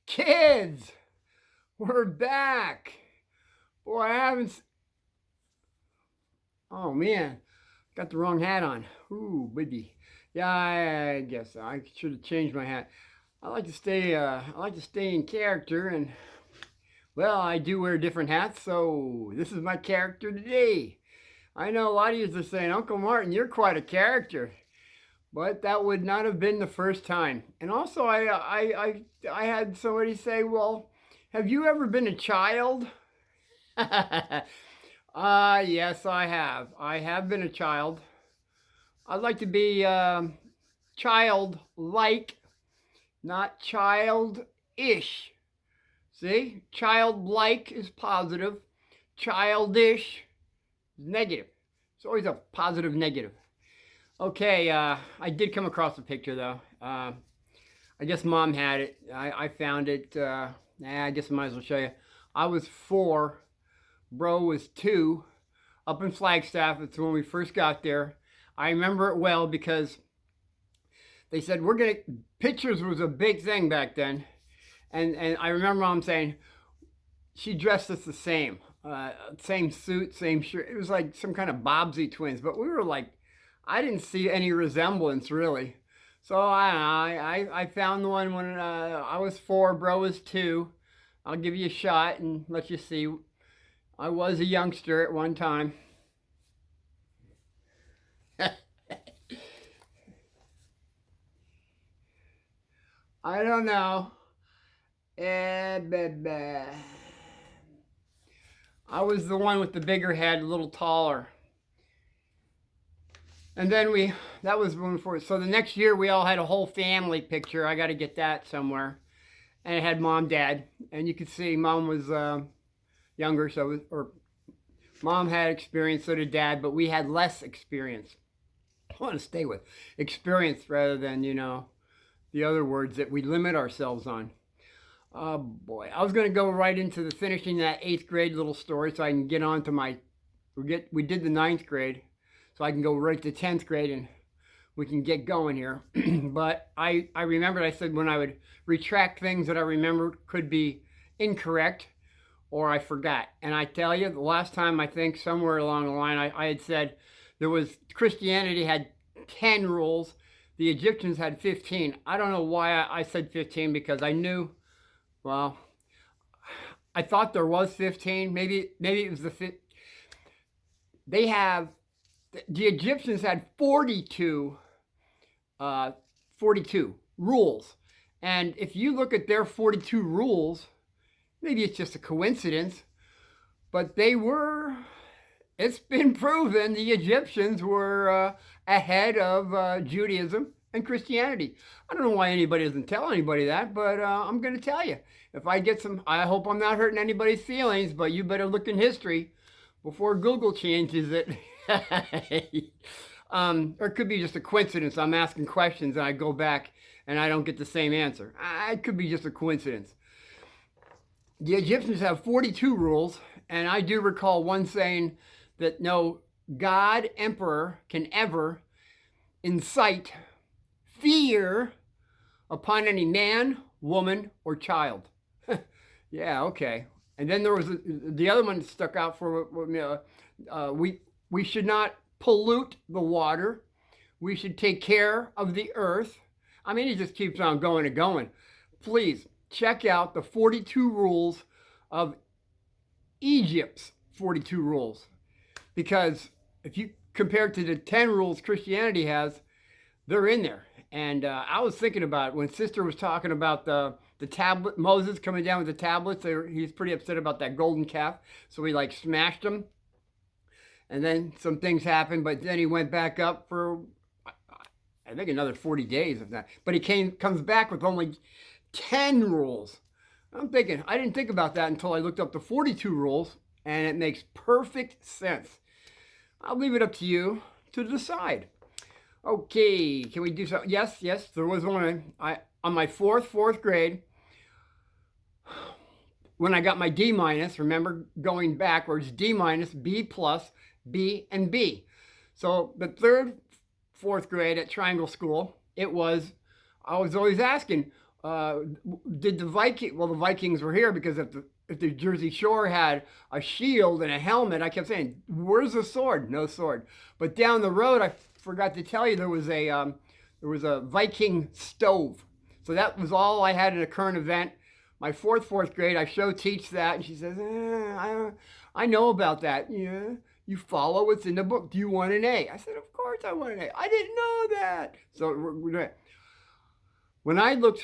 Kids, we're back. Boy, I haven't. Oh man, got the wrong hat on. Ooh, baby. Yeah, I guess I should have changed my hat. I like to stay. I like to stay in character, and well, I do wear different hats. So this is my character today. I know a lot of you are saying, Uncle Martin, you're quite a character, but that would not have been the first time. And also, I had somebody say, well, have you ever been a child? Yes, I have. I have been a child. I'd like to be childlike, not childish. See? Childlike is positive, childish is negative. It's always a positive negative. Okay, I did come across a picture though. I guess mom had it. I found it. I guess I might as well show you. I was 4. Bro was 2, up in Flagstaff. It's when we first got there. I remember it well because they said pictures was a big thing back then. And I remember mom saying, she dressed us the same. Same suit, same shirt. It was like some kind of Bobsy twins, but we were like, I didn't see any resemblance really. So I found the one when I was 4, bro was 2. I'll give you a shot and let you see. I was a youngster at one time. I don't know. I was the one with the bigger head, a little taller. And then that was one for, so the next year we all had a whole family picture. I got to get that somewhere. And it had mom, dad. And you could see mom was younger, or mom had experience, so did dad, but we had less experience. I want to stay with experience rather than, the other words that we limit ourselves on. Oh boy, I was going to go right into the finishing that 8th grade little story so I can get on to we did the 9th grade, so I can go right to 10th grade and we can get going here. But I remembered, I said when I would retract things that I remembered could be incorrect or I forgot. And I tell you, the last time I think somewhere along the line I had said Christianity had 10 rules. The Egyptians had 15. I don't know why I said 15 because I knew, well, I thought there was 15. Maybe it was the Egyptians had 42 rules. And if you look at their 42 rules, maybe it's just a coincidence, but it's been proven the Egyptians were ahead of Judaism and Christianity. I don't know why anybody doesn't tell anybody that, but I'm going to tell you. If I get I hope I'm not hurting anybody's feelings, but you better look in history before Google changes it. Or it could be just a coincidence. I'm asking questions and I go back and I don't get the same answer. It could be just a coincidence. The Egyptians have 42 rules, and I do recall one saying that no God, emperor can ever incite fear upon any man, woman, or child. Yeah, okay. And then there was the other one that stuck out for me. We should not pollute the water. We should take care of the earth. I mean, it just keeps on going and going. Please check out the 42 rules of Egypt's 42 rules. Because if you compare it to the 10 rules Christianity has, they're in there. And I was thinking about it when Sister was talking about the tablet, Moses coming down with the tablets. He's pretty upset about that golden calf. So he smashed them. And then some things happened, but then he went back up for, I think, another 40 days of that. But he comes back with only 10 rules. I'm thinking, I didn't think about that until I looked up the 42 rules, and it makes perfect sense. I'll leave it up to you to decide. Okay, can we do something? Yes, there was one. On my fourth grade, when I got my D-, remember going backwards, D-, B+, B, and B. So the 3rd, 4th grade at Triangle School, I was always asking, did the Viking? Well, the Vikings were here because if the Jersey Shore had a shield and a helmet, I kept saying, "Where's the sword? No sword." But down the road, I forgot to tell you there was a Viking stove. So that was all I had in a current event. My fourth grade, I teach that, and she says, I know about that. Yeah, you follow what's in the book. Do you want an A? I said, of course I want an A. I didn't know that. So when I looked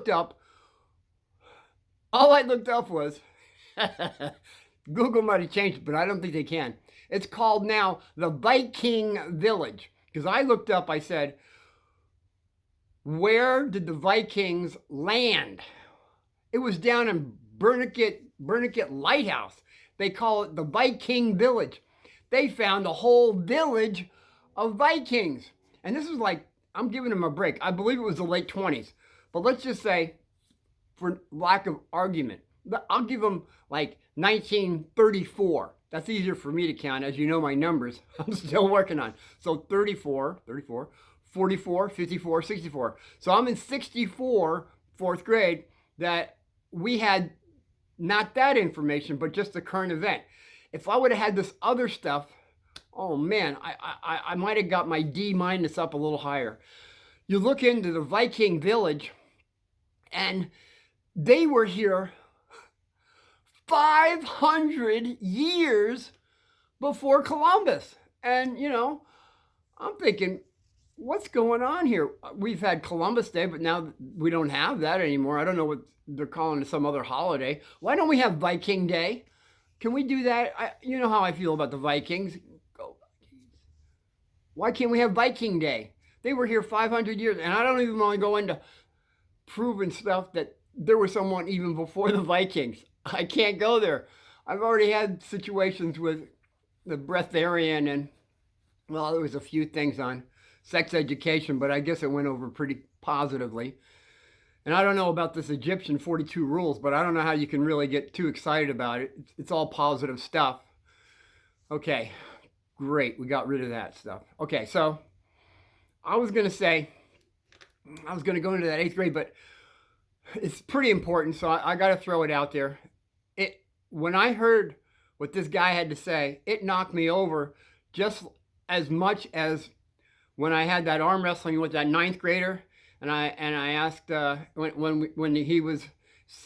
up, all I looked up was, Google might have changed it, but I don't think they can. It's called now the Viking Village. Because I looked up, I said, where did the Vikings land? It was down in Bernicat Lighthouse. They call it the Viking Village. They found a whole village of Vikings. And this was like, I'm giving them a break. I believe it was the late 20s. But let's just say, for lack of argument, I'll give them like 1934. That's easier for me to count. As you know, my numbers, I'm still working on. So 34, 44, 54, 64. So I'm in 64, fourth grade, that we had not that information, but just the current event. If I would have had this other stuff, oh man, I might have got my D- up a little higher. You look into the Viking village, and they were here 500 years before Columbus. And, you know, I'm thinking, what's going on here? We've had Columbus Day, but now we don't have that anymore. I don't know what they're calling it, some other holiday. Why don't we have Viking Day? Can we do that? You know how I feel about the Vikings. Go Vikings. Why can't we have Viking Day? They were here 500 years, and I don't even want to go into proving stuff that there was someone even before the Vikings. I can't go there. I've already had situations with the breatharian, and, well, there was a few things on sex education, but I guess it went over pretty positively. And I don't know about this Egyptian 42 rules, but I don't know how you can really get too excited about it. It's all positive stuff. Okay, great. We got rid of that stuff. Okay, so I was going to go into that 8th grade, but it's pretty important, so I got to throw it out there. When I heard what this guy had to say, it knocked me over just as much as when I had that arm wrestling with that 9th grader, and I asked when he was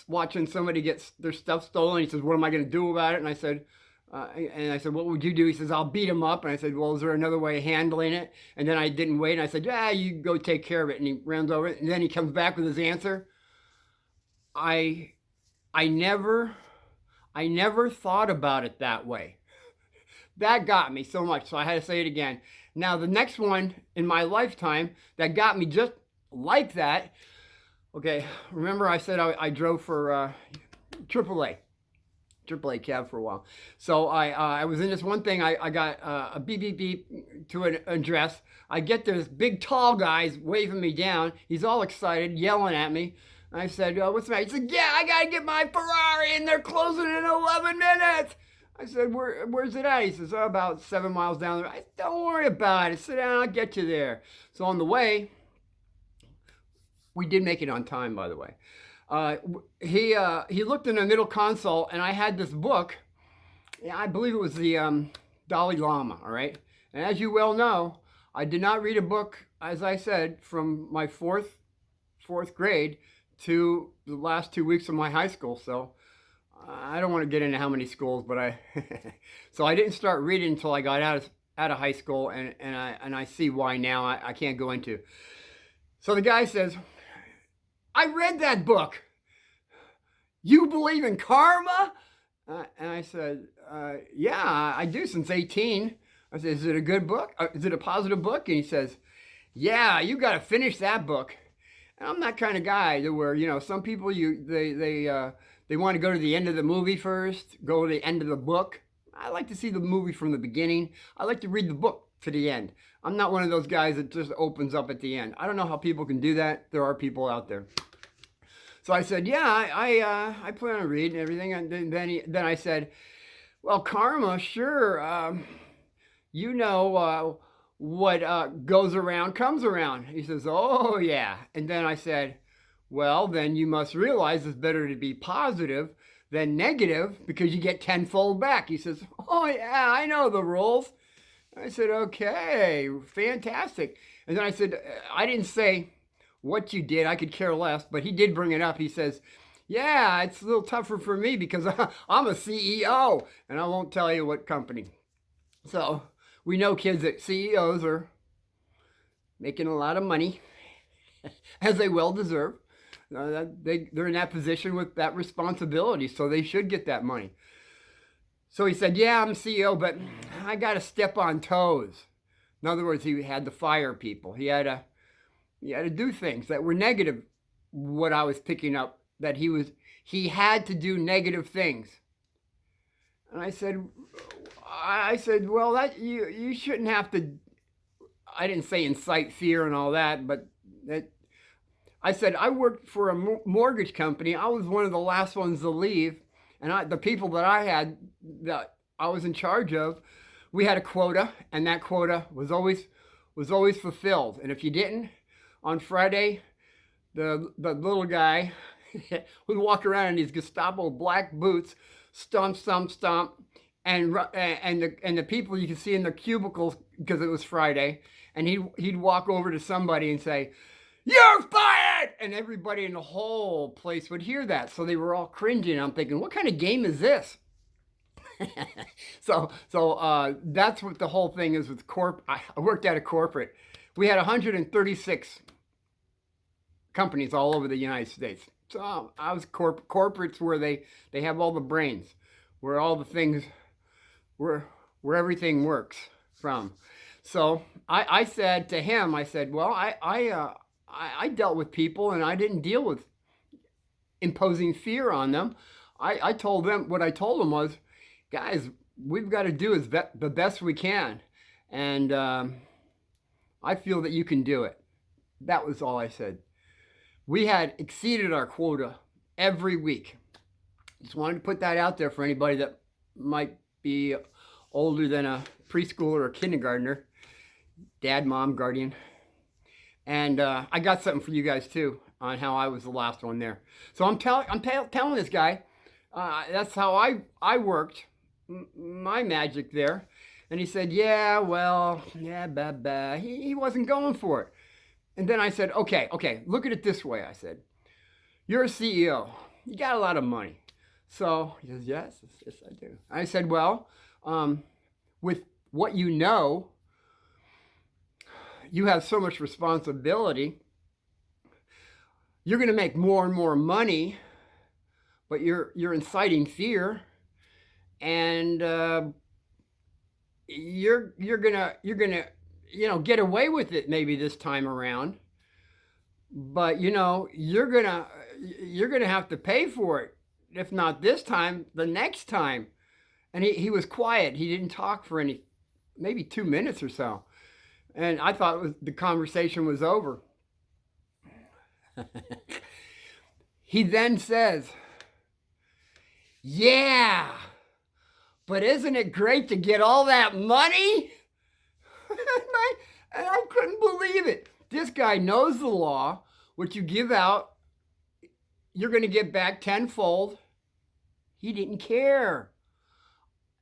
watching somebody get their stuff stolen, he says, "What am I going to do about it?" And I said, "What would you do?" He says, "I'll beat him up." And I said, "Well, is there another way of handling it?" And then I didn't wait, and I said, "Yeah, you go take care of it." And he runs over it, and then he comes back with his answer. I never thought about it that way. That got me so much, so I had to say it again. Now, the next one in my lifetime that got me just like that, okay, remember I said I drove for AAA cab for a while. So I was in this one thing, I got a beep, beep, beep to an address. I get this big, tall guy waving me down. He's all excited, yelling at me. I said, "What's the matter?" He said, "Yeah, I got to get my Ferrari, and they're closing in 11 minutes. I said, "Where's it at?" He says, "Oh, about 7 miles down the road." I said, "Don't worry about it. Sit down, I'll get you there." So on the way, we did make it on time, by the way. He looked in the middle console, and I had this book. Yeah, I believe it was the Dalai Lama, all right? And as you well know, I did not read a book, as I said, from my fourth grade to the last 2 weeks of my high school. So I don't want to get into how many schools, but so I didn't start reading until I got out of high school, and I see why now. I can't go into. So the guy says, "I read that book. You believe in karma?" And I said, "Yeah, I do since 18. I said, "Is it a good book? Is it a positive book?" And he says, "Yeah, you got to finish that book." And I'm that kind of guy that where, you know, some people they want to go to the end of the movie first, go to the end of the book. I like to see the movie from the beginning. I like to read the book to the end. I'm not one of those guys that just opens up at the end. I don't know how people can do that. There are people out there. So I said, "Yeah, I plan on reading everything." And then I said, "Well, karma, sure. You know, what goes around comes around. He says, oh, yeah. And then I said, well, then you must realize it's better to be positive than negative because you get tenfold back. He says, oh, yeah, I know the rules. I said, okay, fantastic. And then I said, I didn't say what you did. I could care less, but he did bring it up. He says, yeah, it's a little tougher for me because I'm a CEO, and I won't tell you what company. So we know, kids, that CEOs are making a lot of money, as they well deserve. They're in that position with that responsibility, so they should get that money. So he said, yeah, I'm CEO, but I got to step on toes. In other words, he had to fire people. He had to do things that were negative. What I was picking up, that he had to do negative things. And I said, well, that you shouldn't have to. I didn't say incite fear and all that, but I said I worked for a mortgage company. I was one of the last ones to leave, and the people that I was in charge of, we had a quota, and that quota was always fulfilled. And if you didn't, on Friday, the little guy would walk around in these Gestapo black boots, stomp, stomp, stomp, and the people you could see in the cubicles because it was Friday, and he'd walk over to somebody and say, "You're fired!" And everybody in the whole place would hear that, so they were all cringing. I'm thinking, what kind of game is this? So that's what the whole thing is with I worked at a corporate. We had 136 companies all over the United States. So I was corporates where they have all the brains, where all the things, where everything works from. So I said to him, I said, well, I dealt with people, and I didn't deal with imposing fear on them. I told them, what I told them was, guys, we've got to do the best we can. And I feel that you can do it. That was all I said. We had exceeded our quota every week. Just wanted to put that out there for anybody that might be older than a preschooler or kindergartner. Dad, mom, guardian. And I got something for you guys too on how I was the last one there. So I'm telling this guy, that's how I worked my magic there. And he said, yeah, well, yeah, he wasn't going for it. And then I said, okay, look at it this way. I said, you're a CEO. You got a lot of money. So he says, yes, I do. I said, well, with what you know, you have so much responsibility. You're going to make more and more money, but you're inciting fear, and you're gonna get away with it maybe this time around, but you're gonna have to pay for it, if not this time, the next time. And he was quiet. He didn't talk for maybe 2 minutes or so. And I thought the conversation was over. He then says, yeah, but isn't it great to get all that money? And I couldn't believe it. This guy knows the law. What you give out, you're going to get back tenfold. He didn't care.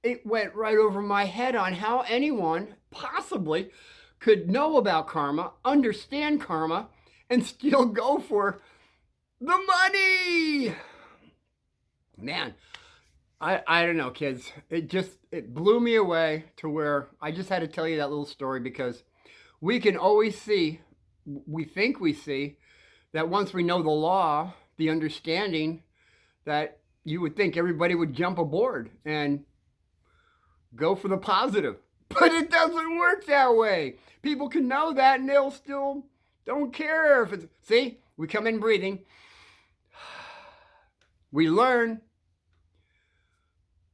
It went right over my head on how anyone possibly could know about karma, understand karma, and still go for the money. Man, I don't know, kids. It blew me away to where I just had to tell you that little story, because we can always see, we think we see, that once we know the law, the understanding, that you would think everybody would jump aboard and go for the positive. But it doesn't work that way. People can know that and they'll still don't care if it's... See, we come in breathing. We learn.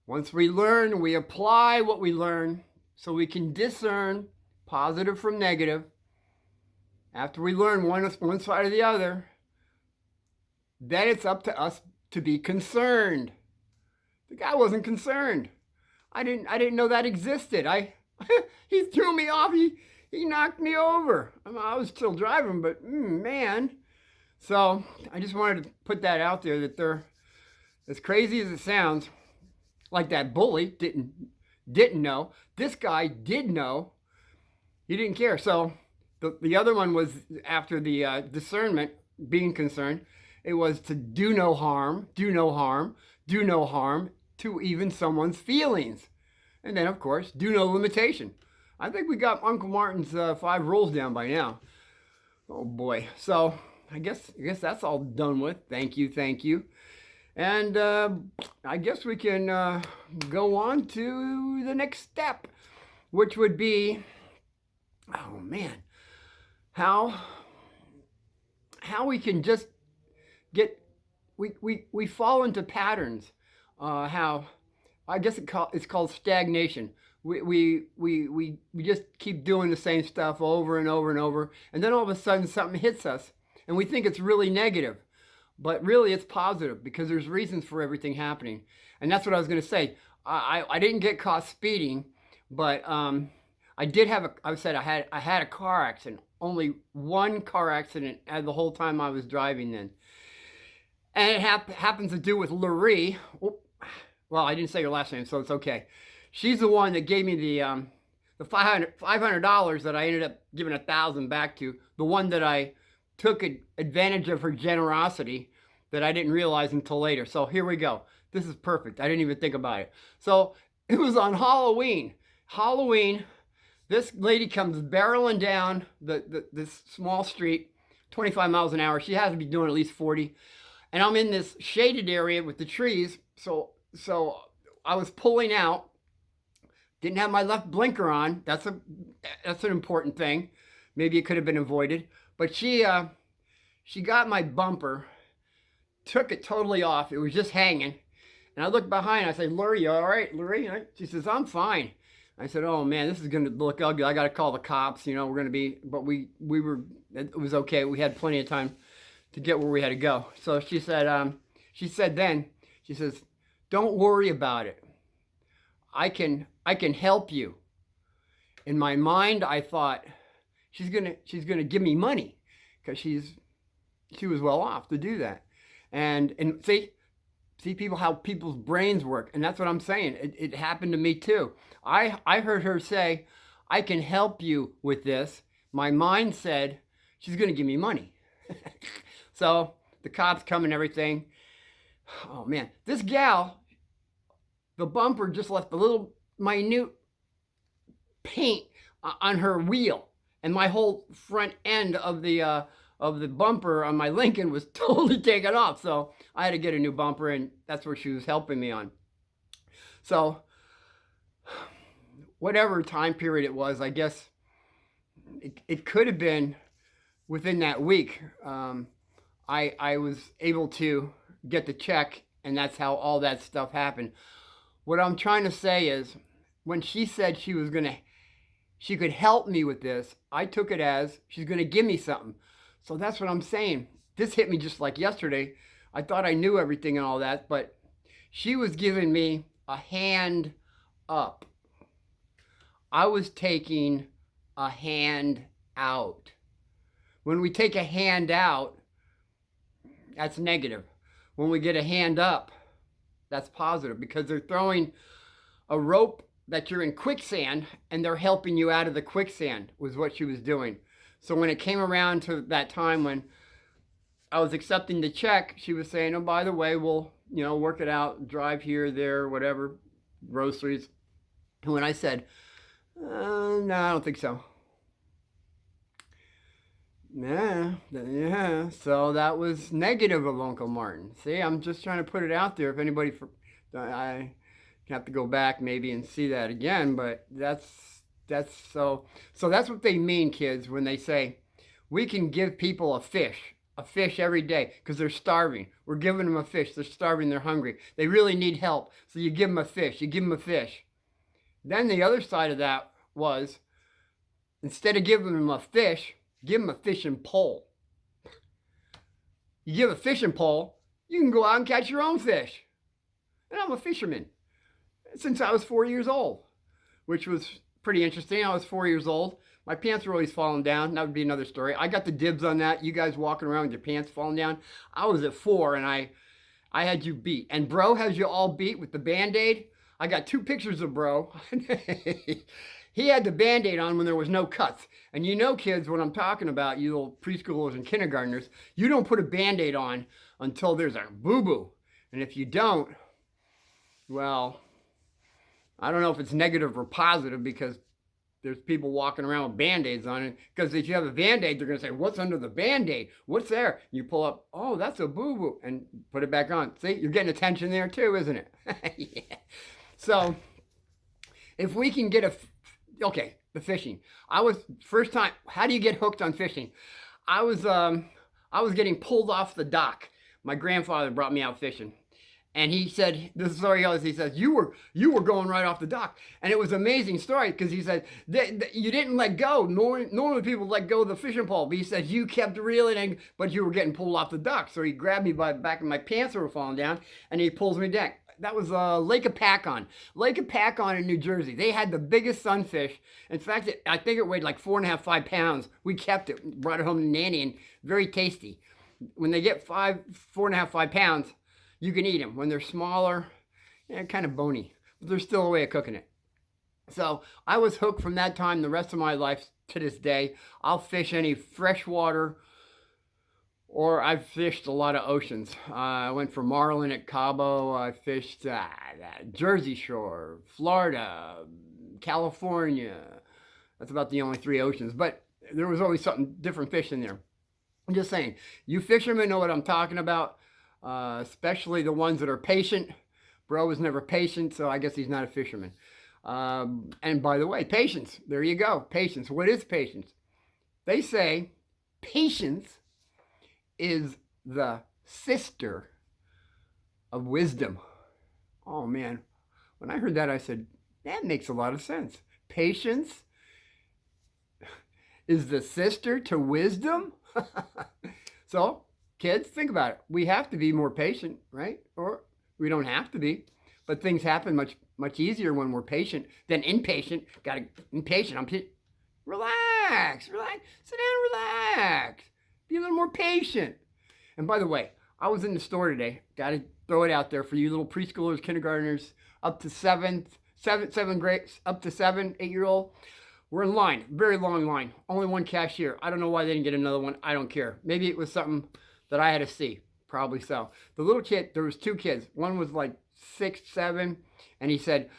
Once we learn, we apply what we learn so we can discern positive from negative. After we learn one side or the other, then it's up to us to be concerned. The guy wasn't concerned. I didn't know that existed. He threw me off. He knocked me over. I was still driving, but man. So I just wanted to put that out there that they're, as crazy as it sounds, like that bully didn't know. This guy did know. He didn't care. So the other one was after the discernment, being concerned. It was to do no harm, do no harm, do no harm to even someone's feelings. And then, of course, do no limitation. I think we got Uncle Martin's 5 rules down by now. Oh boy. So I guess that's all done with. Thank you. And I guess we can go on to the next step, which would be, oh man, how we can just get, we fall into patterns. How, I guess it's called stagnation. We just keep doing the same stuff over and over and over, and then all of a sudden something hits us, and we think it's really negative, but really it's positive because there's reasons for everything happening. And that's what I was going to say. I didn't get caught speeding, but I did have I had a car accident. Only one car accident the whole time I was driving then. And it happens to do with Lurie. Oh, well, I didn't say her last name, so it's okay. She's the one that gave me the $500 that I ended up giving $1,000 back to. The one that I took advantage of her generosity that I didn't realize until later. So here we go. This is perfect. I didn't even think about it. So it was on Halloween. This lady comes barreling down this small street, 25 miles an hour. She has to be doing at least 40. And I'm in this shaded area with the trees. So I was pulling out. Didn't have my left blinker on. That's an important thing. Maybe it could have been avoided. But she got my bumper, took it totally off. It was just hanging. And I looked behind. I said, "Lurie, you all right, Lurie?" She says, "I'm fine." I said, "Oh man, this is going to look ugly. I got to call the cops. You know, we're going to be." But we were. It was okay. We had plenty of time to get where we had to go. So she said. She says, "Don't worry about it. I can help you." In my mind, I thought she's gonna give me money because she was well off to do that. And see people, how people's brains work. And that's what I'm saying. It happened to me too. I heard her say, "I can help you with this." My mind said, she's going to give me money. So the cops come and everything. Oh man, this gal, the bumper just left a little minute paint on her wheel. And my whole front end of the bumper on my Lincoln was totally taken off. So I had to get a new bumper, and that's where she was helping me on. So whatever time period it was, I guess it could have been within that week. I was able to get the check, and that's how all that stuff happened. What I'm trying to say is, when she said she could help me with this, I took it as she's going to give me something. So that's what I'm saying. This hit me just like yesterday. I thought I knew everything and all that, but she was giving me a hand up. I was taking a hand out. When we take a hand out, that's negative. When we get a hand up, that's positive, because they're throwing a rope that you're in quicksand and they're helping you out of the quicksand, was what she was doing. So when it came around to that time when I was accepting the check, she was saying, "Oh, by the way, we'll, work it out, drive here, there, whatever, groceries." And when I said, "No, I don't think so." Yeah. So that was negative of Uncle Martin. See, I'm just trying to put it out there. If anybody, I have to go back maybe and see that again, but that's so that's what they mean, kids, when they say we can give people a fish every day because they're starving. We're giving them a fish. They're starving. They're hungry. They really need help. So you give them a fish. Then the other side of that was, instead of giving them a fish, give them a fishing pole. You give a fishing pole, you can go out and catch your own fish. And I'm a fisherman since I was 4 years old, which was pretty interesting. I was 4 years old. My pants were always falling down. That would be another story. I got the dibs on that. You guys walking around with your pants falling down. I was at 4 and I had you beat. And bro has you all beat with the Band-Aid. I got 2 pictures of bro. He had the Band-Aid on when there was no cuts. And you know, kids, what I'm talking about, you little preschoolers and kindergartners, you don't put a Band-Aid on until there's a boo-boo. And if you don't, well, I don't know if it's negative or positive, because there's people walking around with Band-Aids on it. Because if you have a Band-Aid, they're going to say, what's under the Band-Aid? What's there? And you pull up, oh, that's a boo-boo, and put it back on. See, you're getting attention there too, isn't it? Yeah. So if we can get okay, the fishing. First time, how do you get hooked on fishing? I was getting pulled off the dock. My grandfather brought me out fishing. And he said, this story goes, he says, you were going right off the dock. And it was an amazing story, because he said, you didn't let go. Normally people let go of the fishing pole. But he said, you kept reeling, but you were getting pulled off the dock. So he grabbed me by the back of my pants that were falling down, and he pulls me down. That was Lake Apacon. Lake Apacon in New Jersey. They had the biggest sunfish. In fact, I think it weighed like 4.5, 5 pounds. We kept it, brought it home to Nanny, and very tasty. When they get 4.5, 5 pounds, you can eat them. When they're smaller, kind of bony. But there's still a way of cooking it. So I was hooked from that time the rest of my life to this day. I'll fish any freshwater, or I've fished a lot of oceans. I went for marlin at Cabo. I fished Jersey Shore, Florida, California. That's about the only 3 oceans. But there was always something different fish in there. I'm just saying, you fishermen know what I'm talking about. Especially the ones that are patient. Bro was never patient, so I guess he's not a fisherman. And by the way, patience. There you go. Patience. What is patience? They say patience is the sister of wisdom. Oh man, when I heard that, I said, that makes a lot of sense. Patience is the sister to wisdom? So, kids, think about it. We have to be more patient, right? Or we don't have to be. But things happen much easier when we're patient than impatient. Impatient. Relax. Sit down, relax. Be a little more patient. And by the way, I was in the store today. Got to throw it out there for you little preschoolers, kindergartners, up to 7th grade, up to 8-year-old. We're in line, very long line. Only one cashier. I don't know why they didn't get another one. I don't care. Maybe it was something that I had to see. Probably so. The little kid, there was 2 kids. One was like 6, 7, and he said,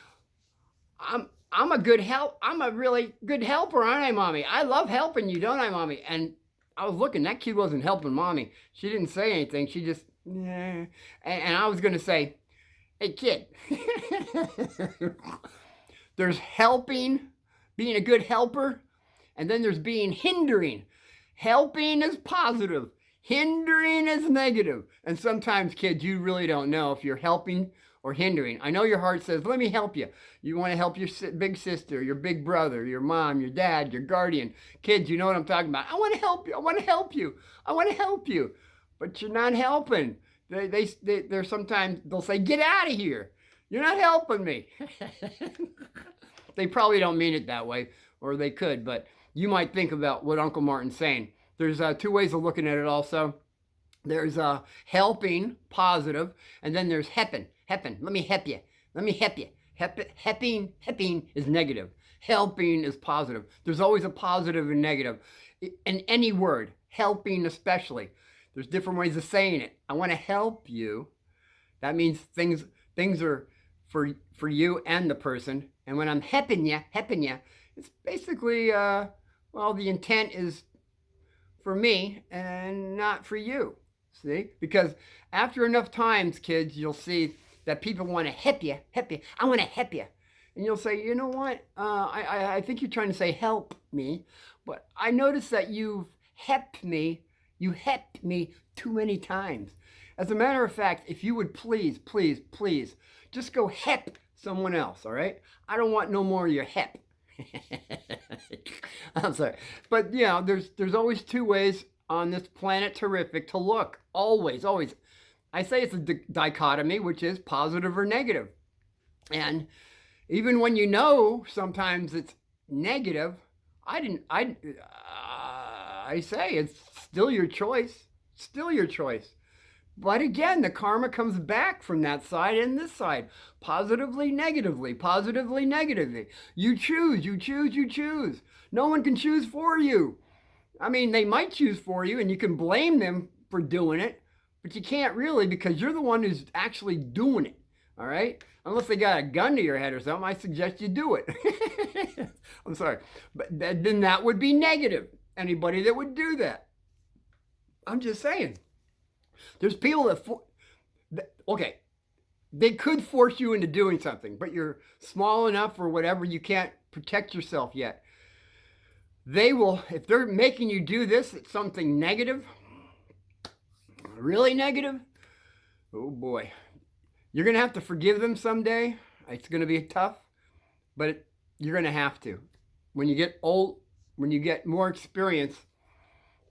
I'm a really good helper, aren't I, Mommy? I love helping you, don't I, Mommy? And I was looking, that kid wasn't helping Mommy. She didn't say anything. She just, yeah. And I was going to say, hey, kid, there's helping, being a good helper, and then there's being hindering. Helping is positive. Hindering is negative. And sometimes, kids, you really don't know if you're helping or hindering. I know your heart says, let me help you. You want to help your big sister, your big brother, your mom, your dad, your guardian. Kids, you know what I'm talking about. I want to help you. I want to help you. I want to help you. But you're not helping. They're sometimes, they'll say, get out of here. You're not helping me. They probably don't mean it that way, or they could, but you might think about what Uncle Martin's saying. There's 2 ways of looking at it also. There's helping, positive, and then there's hepping. Let me help you. Let me help you. Hepping is negative. Helping is positive. There's always a positive and negative. In any word, helping especially. There's different ways of saying it. I want to help you. That means things are for you and the person. And when I'm hepping you, it's basically, well, the intent is for me and not for you. See? Because after enough times, kids, you'll see that people want to hep you. I want to hep you. And you'll say, you know what? I think you're trying to say help me. But I noticed that you've hepped me. You hepped me too many times. As a matter of fact, if you would please, just go hep someone else, all right? I don't want no more of your hep. I'm sorry. But, you know, there's always 2 ways on this planet terrific to look. Always. I say it's a dichotomy, which is positive or negative. And even when you know sometimes it's negative, I say it's still your choice. Still your choice. But again, the karma comes back from that side and this side. Positively, negatively, positively, negatively. You choose, you choose, you choose. No one can choose for you. I mean, they might choose for you and you can blame them for doing it, but you can't really because you're the one who's actually doing it. All right? Unless they got a gun to your head or something, I suggest you do it. I'm sorry. But then that would be negative. Anybody that would do that. I'm just saying. There's people okay, they could force you into doing something, but you're small enough or whatever, you can't protect yourself yet. They will, if they're making you do this, it's something negative, really negative, oh boy. You're going to have to forgive them someday. It's going to be tough, but you're going to have to. When you get old, when you get more experience,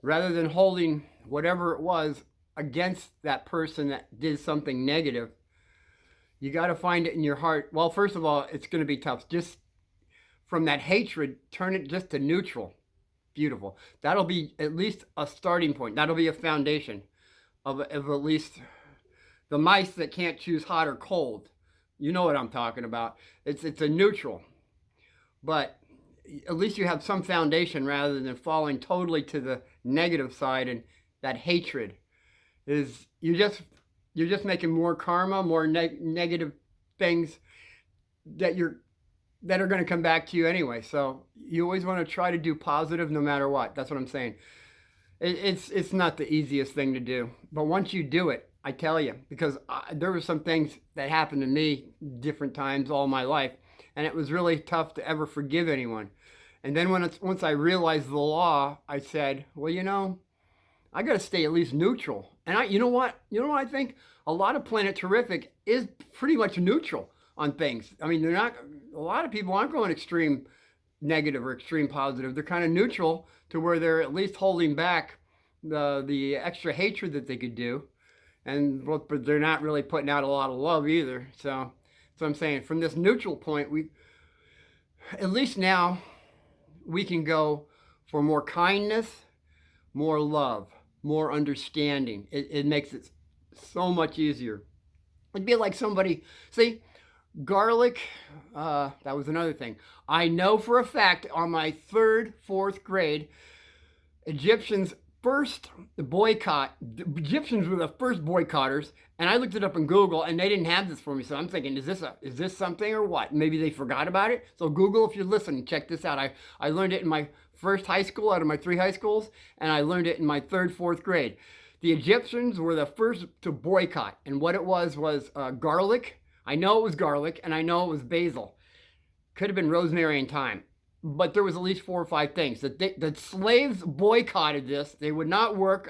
rather than holding whatever it was against that person that did something negative, you got to find it in your heart. Well, first of all, it's going to be tough. Just from that hatred, turn it just to neutral. Beautiful. That'll be at least a starting point. That'll be a foundation of at least the mice that can't choose hot or cold. You know what I'm talking about. It's a neutral. But at least you have some foundation rather than falling totally to the negative side, and that hatred is you're just making more karma, more negative things that are going to come back to you anyway. So you always want to try to do positive no matter what. That's what I'm saying. It's not the easiest thing to do, but once you do it, I tell you, because there were some things that happened to me different times all my life, and it was really tough to ever forgive anyone. And then once I realized the law, I said, well, I got to stay at least neutral. And you know what I think? A lot of Planet Terrific is pretty much neutral on things. I mean, a lot of people aren't going extreme negative or extreme positive. They're kind of neutral to where they're at least holding back the extra hatred that they could do. But they're not really putting out a lot of love either. So I'm saying from this neutral point, at least now we can go for more kindness, more love, more understanding. It makes it so much easier. It'd be like somebody, see, garlic, that was another thing. I know for a fact on my 3rd, 4th grade, Egyptians were the first boycotters, and I looked it up in Google, and they didn't have this for me. So I'm thinking, is this something or what? Maybe they forgot about it. So Google, if you're listening, check this out. I learned it in my first high school out of my 3 high schools, and I learned it in my 3rd, 4th grade. The Egyptians were the first to boycott, and what it was garlic. I know it was garlic, and I know it was basil. Could have been rosemary and thyme. But there was at least 4 or 5 things. The slaves boycotted this. They would not work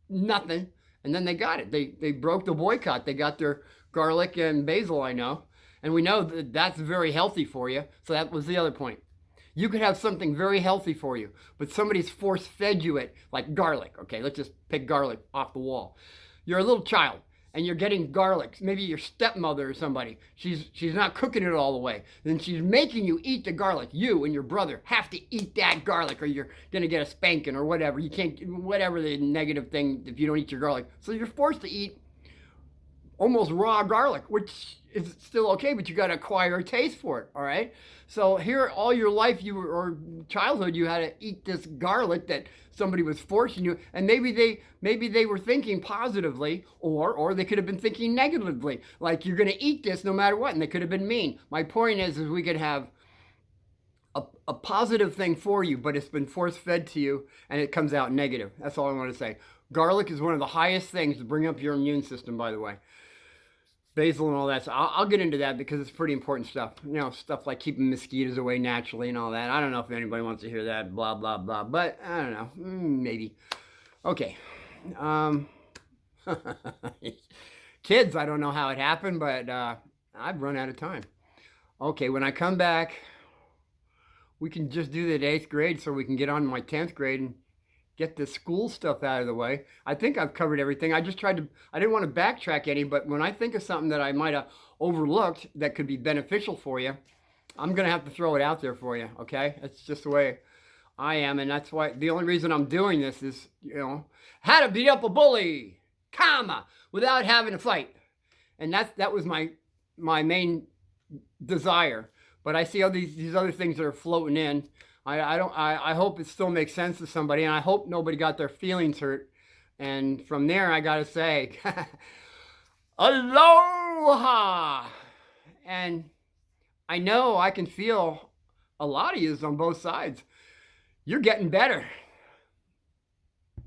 nothing. And then they got it. They broke the boycott. They got their garlic and basil, I know. And we know that that's very healthy for you. So that was the other point. You could have something very healthy for you, but somebody's force-fed you it, like garlic. Okay, let's just pick garlic off the wall. You're a little child, and you're getting garlic. Maybe your stepmother or somebody. She's not cooking it all the way. Then she's making you eat the garlic. You and your brother have to eat that garlic, or you're gonna get a spanking or whatever. You can't, whatever the negative thing if you don't eat your garlic. So you're forced to eat almost raw garlic, which is still okay, but you got to acquire a taste for it. All right. So here, all your life, or childhood, you had to eat this garlic that somebody was forcing you, and maybe they were thinking positively, or they could have been thinking negatively, like you're going to eat this no matter what, and they could have been mean. My point is we could have a positive thing for you, but it's been force-fed to you, and it comes out negative. That's all I want to say. Garlic is one of the highest things to bring up your immune system, by the way. Basil and all that. So I'll get into that because it's pretty important stuff. Stuff like keeping mosquitoes away naturally and all that. I don't know if anybody wants to hear that, blah, blah, blah. But I don't know. Maybe. Okay. Kids, I don't know how it happened, but I've run out of time. Okay, when I come back, we can just do the 8th grade so we can get on to my 10th grade and get the school stuff out of the way. I think I've covered everything. I didn't want to backtrack any, but when I think of something that I might have overlooked that could be beneficial for you, I'm going to have to throw it out there for you, okay? It's just the way I am, and that's why the only reason I'm doing this is, how to beat up a bully, comma, without having to fight. And that was my main desire. But I see all these other things that are floating in. I hope it still makes sense to somebody, and I hope nobody got their feelings hurt. And from there, I got to say, aloha! And I know I can feel a lot of yous on both sides. You're getting better.